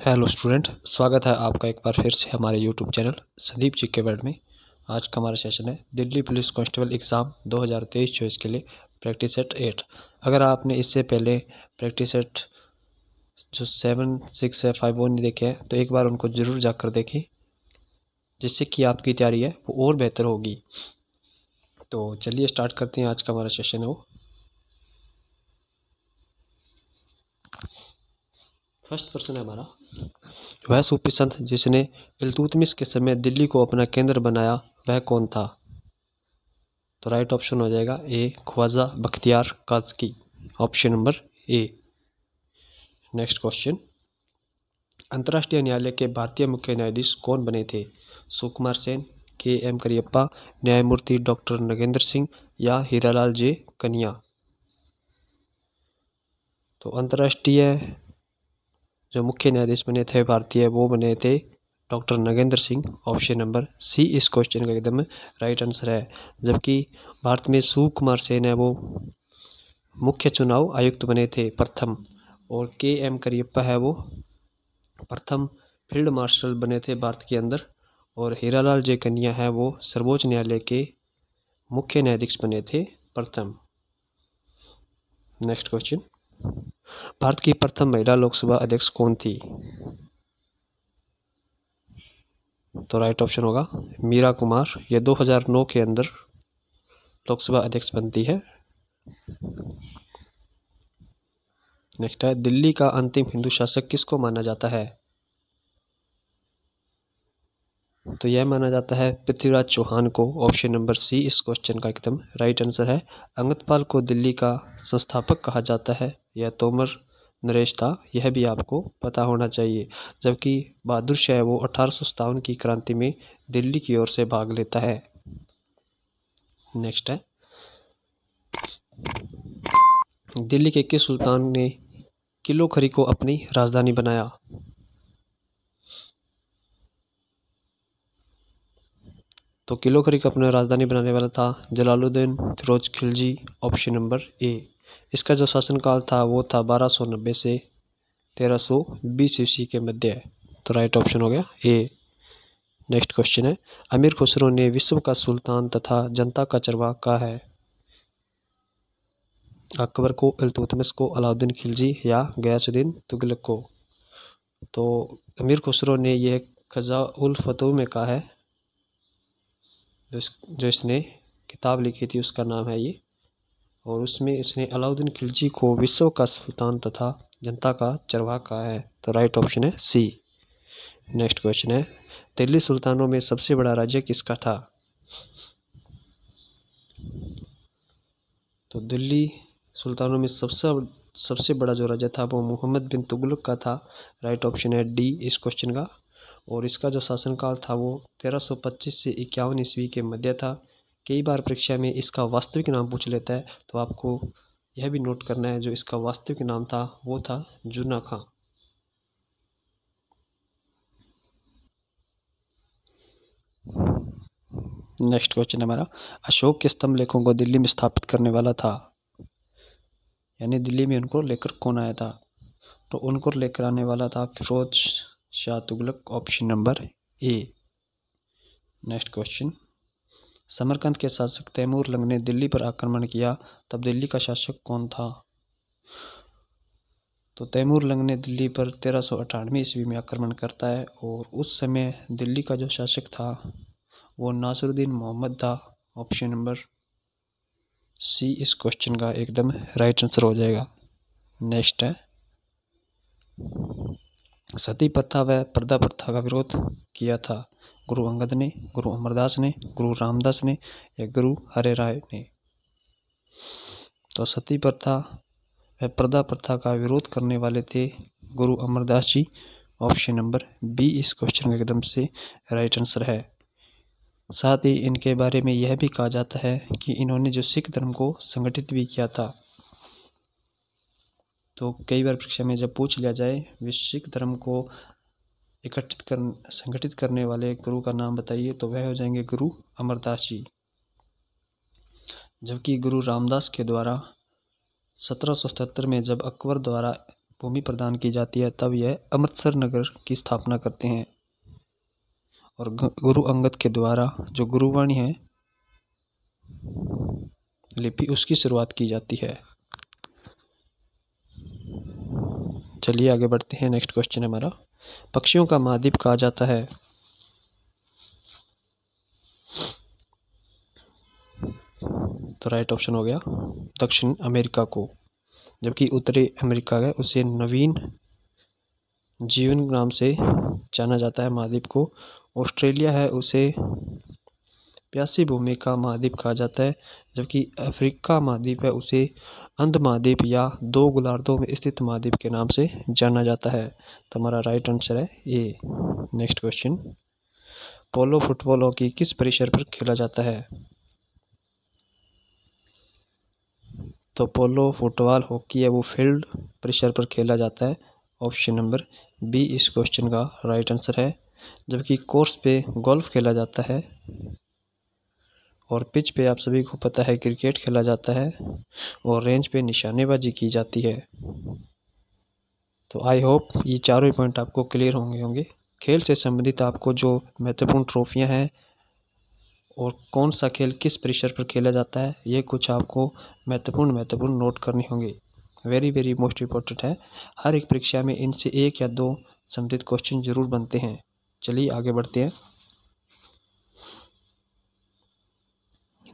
Hello student, स्वागत है आपका एक बार फिर से हमारे यूट्यूब चैनल संदीप जी के वर्ल्ड में। आज का हमारा सेशन है दिल्ली पुलिस कांस्टेबल एग्ज़ाम 2023-24 के लिए प्रैक्टिस सेट 8। अगर आपने इससे पहले प्रैक्टिस सेट जो 7, 6 है 5 वो नहीं देखे हैं तो एक बार उनको ज़रूर जाकर देखें, जिससे कि आपकी तैयारी है वो और बेहतर होगी। तो चलिए स्टार्ट करते हैं। आज का हमारा सेशन है वो फर्स्ट पर्सन है हमारा, वह सूफी संत जिसने इल्तुतमिश के समय दिल्ली को अपना केंद्र बनाया वह कौन था? तो राइट ऑप्शन हो जाएगा ए ख्वाजा बख्तियार काज़की, option number A. Next question, अंतर्राष्ट्रीय न्यायालय के भारतीय मुख्य न्यायाधीश कौन बने थे? सुकुमार सेन, के एम करियप्पा, न्यायमूर्ति डॉक्टर नगेंद्र सिंह या हीरालाल जे कनिया? तो अंतर्राष्ट्रीय जो मुख्य न्यायाधीश बने थे भारतीय वो बने थे doctor Nagendra Singh, option number C इस क्वेश्चन का एकदम राइट आंसर है। जबकि भारत में सुकुमार सेन है वो मुख्य चुनाव आयुक्त बने थे प्रथम, और के एम करियप्पा है वो प्रथम फील्ड मार्शल बने थे भारत के अंदर, और हीरालाल जे कन्या है वो सर्वोच्च न्यायालय के मुख्य न्यायाधीश बने थे प्रथम। नेक्स्ट क्वेश्चन, भारत की प्रथम महिला लोकसभा अध्यक्ष कौन थी? तो राइट ऑप्शन होगा मीरा कुमार। यह 2009 के अंदर लोकसभा अध्यक्ष बनती है। नेक्स्ट है, दिल्ली का अंतिम हिंदू शासक किसको माना जाता है? तो यह माना जाता है पृथ्वीराज चौहान को, ऑप्शन नंबर सी इस क्वेश्चन का एकदम राइट आंसर है। अंगतपाल को दिल्ली का संस्थापक कहा जाता है, यह तोमर नरेश था, यह भी आपको पता होना चाहिए। जबकि बहादुर शाह वो 1857 की क्रांति में दिल्ली की ओर से भाग लेता है। नेक्स्ट है, दिल्ली के किस सुल्तान ने किलो खरी को अपनी राजधानी बनाया? तो किलो खरी को अपनी राजधानी बनाने वाला था Jalaluddin Firoz Khilji, option number A. इसका जो शासनकाल था वो था 1290 से 1320 ईस्वी के मध्य। तो राइट ऑप्शन हो गया ए। नेक्स्ट क्वेश्चन है, अमीर खुसरो ने विश्व का सुल्तान तथा जनता का चरवाहा कहा है? अकबर को, इल्तुतमिश को, अलाउद्दीन खिलजी या गयासुद्दीन तुगलक को? तो अमीर खुसरो ने यह ख़ज़ा उल फतूह में कहा है। जो इसने किताब लिखी थी उसका नाम है ये, और उसमें इसने अलाउद्दीन खिलजी को विश्व का सुल्तान तथा जनता का चरवाहा कहा है। तो राइट ऑप्शन है सी। नेक्स्ट क्वेश्चन है, दिल्ली सुल्तानों में सबसे बड़ा राज्य किसका था? तो दिल्ली सुल्तानों में सबसे बड़ा जो राजा था वो मोहम्मद बिन तुगलक का था। राइट ऑप्शन है डी इस क्वेश्चन का। और इसका जो शासनकाल था वो 1325 से 51 ईस्वी के मध्य था। कई बार परीक्षा में इसका वास्तविक नाम पूछ लेता है, तो आपको यह भी नोट करना है जो इसका वास्तविक नाम था वो था जूना खां। नेक्स्ट क्वेश्चन हमारा, अशोक के स्तंभ लेखों को दिल्ली में स्थापित करने वाला था, यानी दिल्ली में उनको लेकर कौन आया था? तो उनको लेकर आने वाला था Firoz Shah Tughlaq, option number A. Next question, Samarkand के शासक तैमूर लंग ने दिल्ली पर आक्रमण किया, तब दिल्ली का शासक कौन था? तो तैमूर लंग ने दिल्ली पर 1398 ईस्वी में आक्रमण करता है, और उस समय दिल्ली का जो शासक था वो नासिरुद्दीन मोहम्मद था, ऑप्शन नंबर सी इस क्वेश्चन का एकदम राइट आंसर हो जाएगा। नेक्स्ट है, सती प्रथा व पर्दा प्रथा का विरोध किया था गुरु अंगद ने, गुरु अमरदास ने, गुरु रामदास ने या गुरु हरे राय ने? तो सती प्रथा व पर्दा प्रथा का विरोध करने वाले थे गुरु अमरदास जी, ऑप्शन नंबर बी इस क्वेश्चन का एकदम से राइट आंसर है। साथ ही इनके बारे में यह भी कहा जाता है कि इन्होंने जो सिख धर्म को संगठित भी किया था। तो कई बार परीक्षा में जब पूछ लिया जाए विश्व सिख धर्म को संगठित करने वाले गुरु का नाम बताइए, तो वह हो जाएंगे गुरु अमरदास जी। जबकि गुरु रामदास के द्वारा 1777 में जब अकबर द्वारा भूमि प्रदान की जाती है तब यह अमृतसर नगर की स्थापना करते हैं। और गुरु अंगद के द्वारा जो गुरुवाणी है लिपि उसकी शुरुआत की जाती है। चलिए आगे बढ़ते हैं। नेक्स्ट क्वेश्चन है हमारा, पक्षियों का महाद्वीप कहा जाता है? तो राइट ऑप्शन हो गया दक्षिण अमेरिका को, जबकि उत्तरी अमेरिका है उसे नवीन जीवन नाम से जाना जाता है महाद्वीप को। ऑस्ट्रेलिया है उसे प्यासी भूमि का महाद्वीप कहा जाता है, जबकि अफ्रीका महाद्वीप है उसे अंध महाद्वीप या दो गोलार्धों में स्थित महाद्वीप के नाम से जाना जाता है। तो हमारा राइट आंसर है ए। नेक्स्ट क्वेश्चन, पोलो फुटबॉल हॉकी किस परिसर पर खेला जाता है? तो पोलो फुटबॉल हॉकी है वो फील्ड परिसर पर खेला जाता है। ऑप्शन नंबर बी इस क्वेश्चन का राइट आंसर है। जबकि कोर्स पे गोल्फ खेला जाता है और पिच पे आप सभी को पता है क्रिकेट खेला जाता है और रेंज पे निशानेबाजी की जाती है। तो आई होप ये चारों पॉइंट आपको क्लियर होंगे। खेल से संबंधित आपको जो महत्वपूर्ण ट्रॉफियां हैं और कौन सा खेल किस परिसर पर खेला जाता है ये कुछ आपको महत्वपूर्ण नोट करने होंगे। वेरी मोस्ट इम्पोर्टेंट है। हर एक परीक्षा में इनसे एक या दो संबंधित क्वेश्चन जरूर बनते हैं। चलिए आगे बढ़ते हैं।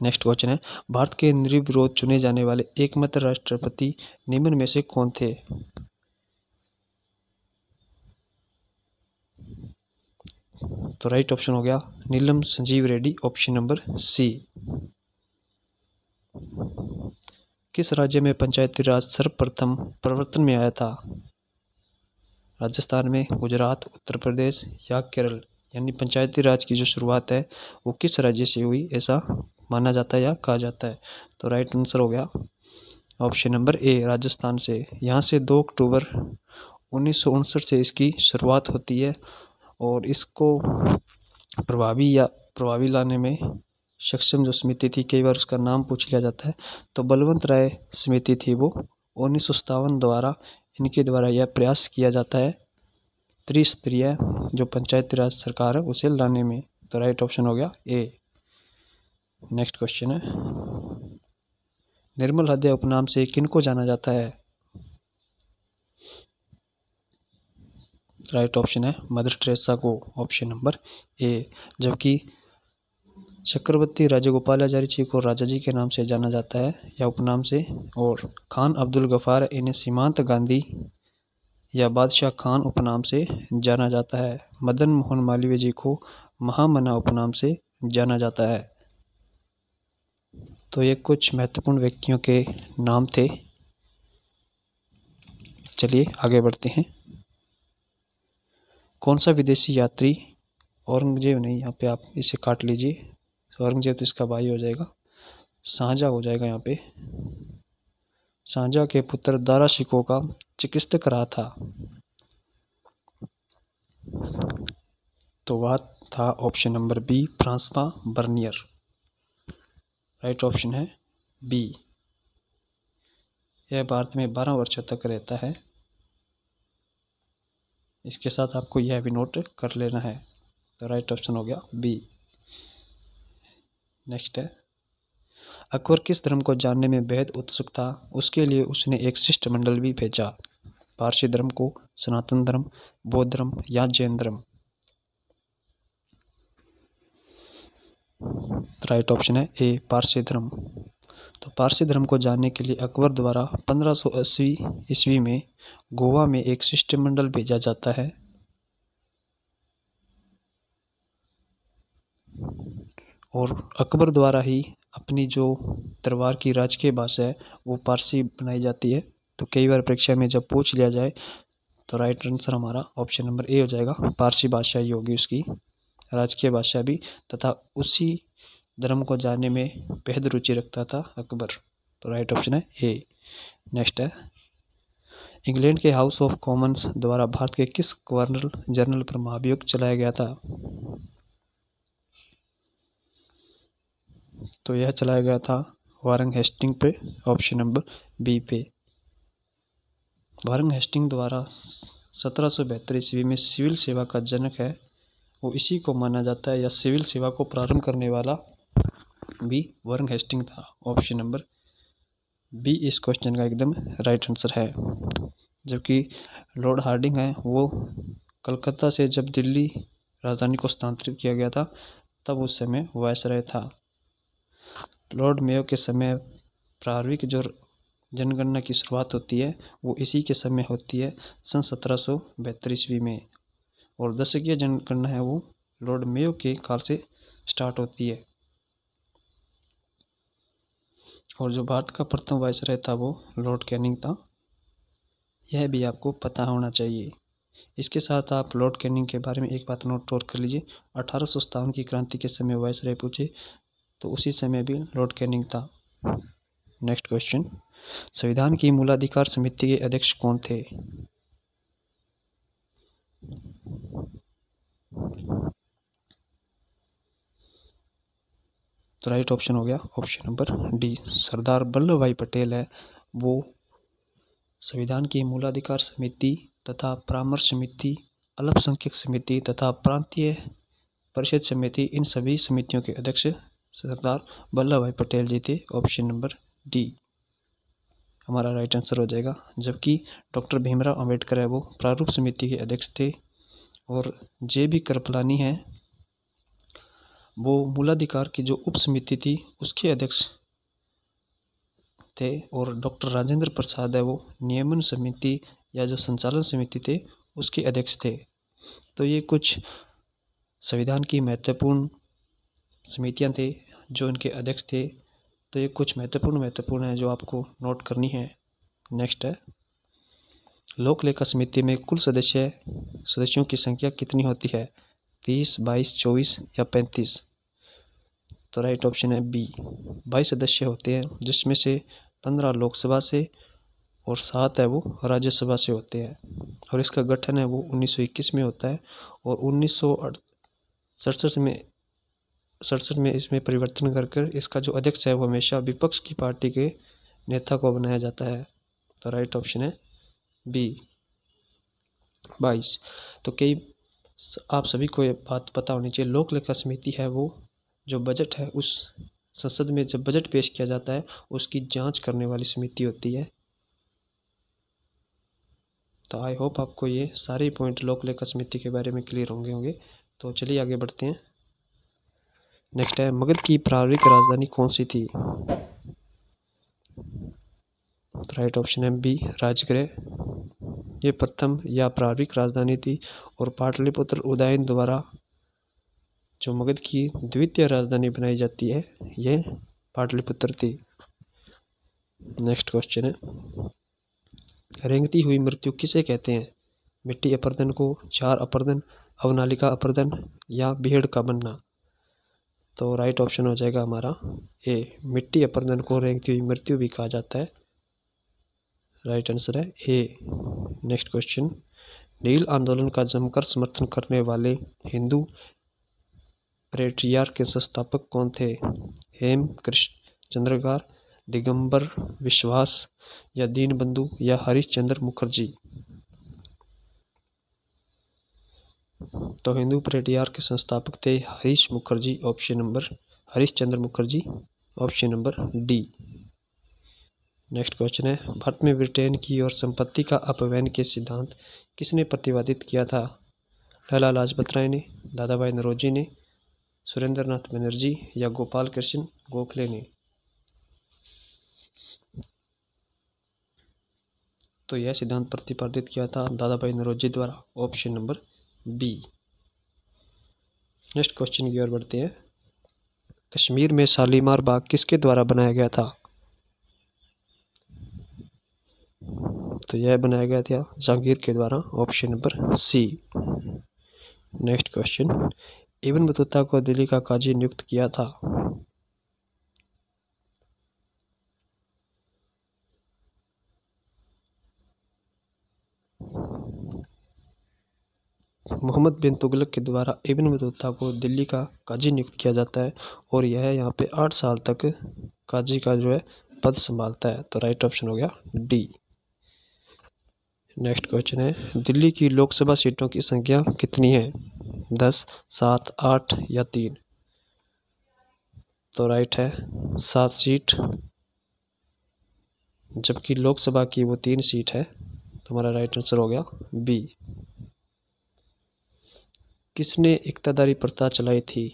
नेक्स्ट क्वेश्चन है, भारत के निर्विरोध चुने जाने वाले एकमात्र राष्ट्रपति निम्न में से कौन थे? तो राइट ऑप्शन हो गया Neelam Sanjiva Reddy, option number C. किस राज्य में पंचायती राज सर्वप्रथम प्रवर्तन में आया था? राजस्थान में, गुजरात, उत्तर प्रदेश या केरल? यानी पंचायती राज की जो शुरुआत है वो किस राज्य से हुई ऐसा माना जाता है या कहा जाता है? तो राइट आंसर हो गया ऑप्शन नंबर ए राजस्थान से। यहाँ से 2 अक्टूबर 1959 से इसकी शुरुआत होती है और इसको प्रभावी लाने में सक्षम जो समिति थी, कई बार उसका नाम पूछ लिया जाता है, तो बलवंत राय समिति थी वो 1957 द्वारा इनके द्वारा यह प्रयास किया जाता है त्रिस्तरीय जो पंचायती राज सरकार है उसे लाने में। तो राइट ऑप्शन हो गया ए। नेक्स्ट क्वेश्चन है, निर्मल हृदय उपनाम से किनको जाना जाता है? राइट ऑप्शन है मदर टेरेसा को, ऑप्शन नंबर ए। जबकि चक्रवर्ती राजगोपालाचारी जी को राजा जी के नाम से जाना जाता है या उपनाम से, और खान अब्दुल गफार इन्हें सीमांत गांधी या बादशाह खान उपनाम से जाना जाता है। मदन मोहन मालवीय जी को महामना उपनाम से जाना जाता है। तो ये कुछ महत्वपूर्ण व्यक्तियों के नाम थे। चलिए आगे बढ़ते हैं। कौन सा विदेशी यात्री औरंगजेब नहीं, यहाँ पे आप इसे काट लीजिए, औरंगजेब तो इसका भाई हो जाएगा, शाहजहाँ हो जाएगा यहाँ पे। शाहजहाँ के पुत्र दारा शिकोह का चिकित्सक रहा था, तो वह था option number B Francois Bernier. Right option है बी। यह भारत में 12 वर्षों तक रहता है। इसके साथ आपको यह भी नोट कर लेना है। तो राइट ऑप्शन हो गया बी। नेक्स्ट है, अकबर किस धर्म को जानने में बेहद उत्सुक था? उसके लिए उसने एक शिष्टमंडल भी भेजा। पारसी धर्म को, सनातन धर्म, बौद्ध धर्म या जैन धर्म? राइट ऑप्शन है ए पारसी धर्म। तो पारसी धर्म को जानने के लिए अकबर द्वारा 1580 ईस्वी में गोवा में एक शिष्टमंडल भेजा जाता है और अकबर द्वारा ही अपनी जो दरबार की राजकीय भाषा है वो पारसी बनाई जाती है। तो कई बार परीक्षा में जब पूछ लिया जाए तो राइट आंसर हमारा ऑप्शन नंबर ए हो जाएगा, पारसी भाषा ही होगी उसकी राजकीय भाषा भी, तथा उसी धर्म को जानने में बेहद रुचि रखता था अकबर। तो राइट ऑप्शन है ए। नेक्स्ट है, इंग्लैंड के हाउस ऑफ कॉमन्स द्वारा भारत के किस गवर्नर जनरल पर महाभियोग चलाया गया था? तो यह चलाया गया था वारंग हेस्टिंग पे, ऑप्शन नंबर बी पे। वारन हेस्टिंग द्वारा 1772 ईस्वी में सिविल सेवा का जनक है, वो इसी को माना जाता है, या सिविल सेवा को प्रारंभ करने वाला भी वारन हेस्टिंग था। ऑप्शन नंबर बी इस क्वेश्चन का एकदम राइट आंसर है। जबकि लॉर्ड हार्डिंग है, वो कलकत्ता से जब दिल्ली राजधानी को स्थानांतरित किया गया था तब उस समय वायसराय था। लॉर्ड मेयो के समय प्रारंभिक जो जनगणना की शुरुआत होती है वो इसी के समय होती है, सन 1772 ईस्वी में, और दशकीय जनगणना है वो लॉर्ड मेयो के काल से स्टार्ट होती है। और जो भारत का प्रथम वायसराय था वो लॉर्ड कैनिंग था, यह भी आपको पता होना चाहिए। इसके साथ आप लॉर्ड कैनिंग के बारे में एक बात नोट और कर लीजिए, 1857 की क्रांति के समय वायसराय पूछे तो उसी समय भी लॉर्ड कैनिंग था। नेक्स्ट क्वेश्चन, संविधान की मूलाधिकार समिति के अध्यक्ष कौन थे? तो राइट ऑप्शन हो गया option number D, Sardar Vallabh भाई पटेल है, वो संविधान की मूलाधिकार समिति तथा परामर्श समिति, अल्पसंख्यक समिति तथा प्रांतीय परिषद समिति, इन सभी समितियों के अध्यक्ष सरदार वल्लभ भाई पटेल जी थे। ऑप्शन नंबर डी हमारा राइट आंसर हो जाएगा। जबकि डॉक्टर भीमराव अंबेडकर है, वो प्रारूप समिति के अध्यक्ष थे, और जे बी कृपलानी है, वो मूलाधिकार की जो उप समिति थी उसके अध्यक्ष थे, और डॉक्टर राजेंद्र प्रसाद है, वो नियमन समिति या जो संचालन समिति थे उसके अध्यक्ष थे। तो ये कुछ संविधान की महत्वपूर्ण समितियां थे जो इनके अध्यक्ष थे। तो ये कुछ महत्वपूर्ण है जो आपको नोट करनी है। नेक्स्ट है, लोक लेखा समिति में कुल सदस्यों की संख्या कितनी होती है? 30, 22, 24 या 35? तो राइट ऑप्शन है बी, 22 सदस्य होते हैं, जिसमें से 15 लोकसभा से और 7 है वो राज्यसभा से होते हैं। और इसका गठन है वो 1921 में होता है, और 1967 में इसमें परिवर्तन कर इसका जो अध्यक्ष है वो हमेशा विपक्ष की पार्टी के नेता को बनाया जाता है। तो राइट ऑप्शन है बी, 22। तो कई आप सभी को ये बात पता होनी चाहिए, लोक लेखा समिति है वो जो बजट है उस संसद में जब बजट पेश किया जाता है उसकी जांच करने वाली समिति होती है। तो आई होप आपको ये सारे पॉइंट लोक लेखा समिति के बारे में क्लियर होंगे। तो चलिए आगे बढ़ते हैं। नेक्स्ट है, मगध की प्रारंभिक राजधानी कौन सी थी? राइट ऑप्शन है बी, राजगृह। ये प्रथम या प्रारंभिक राजधानी थी, और पाटलिपुत्र उदयन द्वारा जो मगध की द्वितीय राजधानी बनाई जाती है ये पाटलिपुत्र थी। नेक्स्ट क्वेश्चन है, रेंगती हुई मृत्यु किसे कहते हैं? मिट्टी अपरदन को, चार अपरदन, अवनालिका अपरदन या बीहड़ का बनना? तो राइट ऑप्शन हो जाएगा हमारा ए, मिट्टी अपरदन को रेंगती हुई मृत्यु भी कहा जाता है। राइट आंसर है ए। नेक्स्ट क्वेश्चन, नील आंदोलन का जमकर समर्थन करने वाले हिंदू पेट्रियार्क के संस्थापक कौन थे? हेम कृष्ण चंद्रगार, दिगंबर विश्वास या दीनबंधु या हरिश्चंद्र मुखर्जी? तो हिंदू पेट्रियार्क के संस्थापक थे Harishchandra Mukherjee. Option number D. Next question है, भारत में ब्रिटेन की और संपत्ति का अपव्यय के सिद्धांत किसने प्रतिपादित किया था? लाला लाजपत राय ने, दादा भाई नौरोजी ने, सुरेंद्र नाथ बनर्जी या गोपाल कृष्ण गोखले ने? तो यह सिद्धांत प्रतिपादित किया था दादा भाई नौरोजी द्वारा। Option number B. Next question की ओर बढ़ते हैं, कश्मीर में शालीमार बाग किसके द्वारा बनाया गया था? तो यह बनाया गया था जहांगीर के द्वारा। Option number C. Next question, Ibn Battuta को दिल्ली का काजी नियुक्त किया था? मोहम्मद बिन तुगलक के द्वारा इब्न बतूता को दिल्ली का काजी नियुक्त किया जाता है, और यह यहाँ पे 8 साल तक काजी का जो है पद संभालता है। तो राइट ऑप्शन हो गया डी। नेक्स्ट क्वेश्चन है, दिल्ली की लोकसभा सीटों की संख्या कितनी है? 10, 7, 8 या 3? तो राइट है 7 सीट, जबकि लोकसभा की वो 3 सीट है। तो हमारा राइट आंसर हो गया बी। किसने इक्तादारी प्रथा चलाई थी?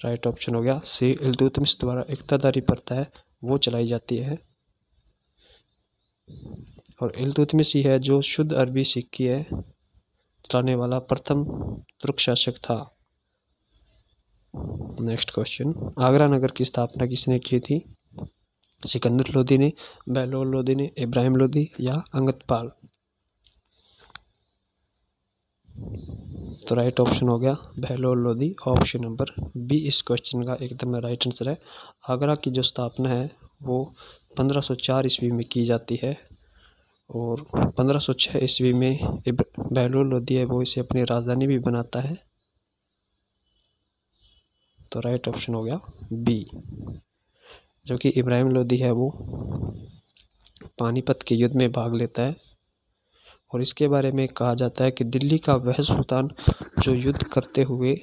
राइट ऑप्शन हो गया सी, इल्तुतमिश द्वारा इक्तादारी प्रथा है वो चलाई जाती है। और इल्तुतमिश ही है जो शुद्ध अरबी सिक्के है चलाने वाला प्रथम तुर्क शासक था। नेक्स्ट क्वेश्चन, आगरा नगर की स्थापना किसने की थी? सिकंदर लोदी ने, बहलोल लोदी ने, इब्राहिम लोदी या अंगदपाल? तो राइट ऑप्शन हो गया Bahlol Lodi, option number B इस क्वेश्चन का एकदम राइट आंसर है। आगरा की जो स्थापना है वो 1504 ईस्वी में की जाती है और 1506 ईस्वी में बहलोल लोदी है वो इसे अपनी राजधानी भी बनाता है। तो राइट ऑप्शन हो गया बी। जो कि इब्राहिम लोदी है वो पानीपत के युद्ध में भाग लेता है और इसके बारे में कहा जाता है कि दिल्ली का वह सुल्तान जो युद्ध करते हुए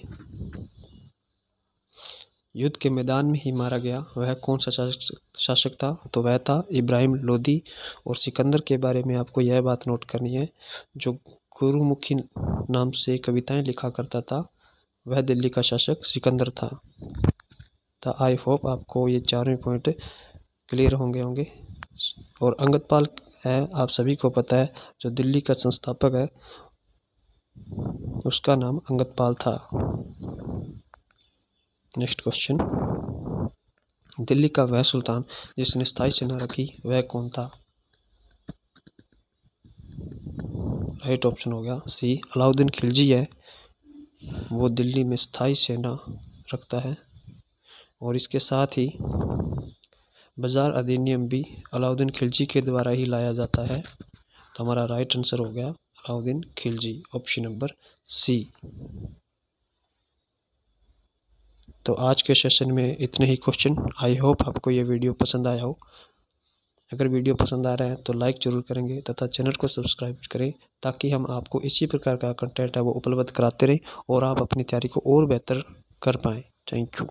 युद्ध के मैदान में ही मारा गया वह कौन सा शासक था? तो वह था इब्राहिम लोदी। और सिकंदर के बारे में आपको यह बात नोट करनी है, जो गुरुमुखी नाम से कविताएं लिखा करता था वह दिल्ली का शासक सिकंदर था। तो आई होप आपको ये चारों पॉइंट क्लियर होंगे। और अंगदपाल है, आप सभी को पता है, जो दिल्ली का संस्थापक है उसका नाम अंगदपाल था। नेक्स्ट क्वेश्चन, दिल्ली का वह सुल्तान जिसने स्थायी सेना रखी वह कौन था? राइट ऑप्शन हो गया सी, अलाउद्दीन खिलजी है वो दिल्ली में स्थायी सेना रखता है। और इसके साथ ही बाजार अधिनियम भी अलाउद्दीन खिलजी के द्वारा ही लाया जाता है। तो हमारा राइट आंसर हो गया Alauddin Khilji, option number C. तो आज के सेशन में इतने ही क्वेश्चन। आई होप आपको ये वीडियो पसंद आया हो। अगर वीडियो पसंद आ रहा है तो लाइक जरूर करेंगे तथा चैनल को सब्सक्राइब करें ताकि हम आपको इसी प्रकार का कंटेंट है वो उपलब्ध कराते रहें और आप अपनी तैयारी को और बेहतर कर पाएँ। Thank you.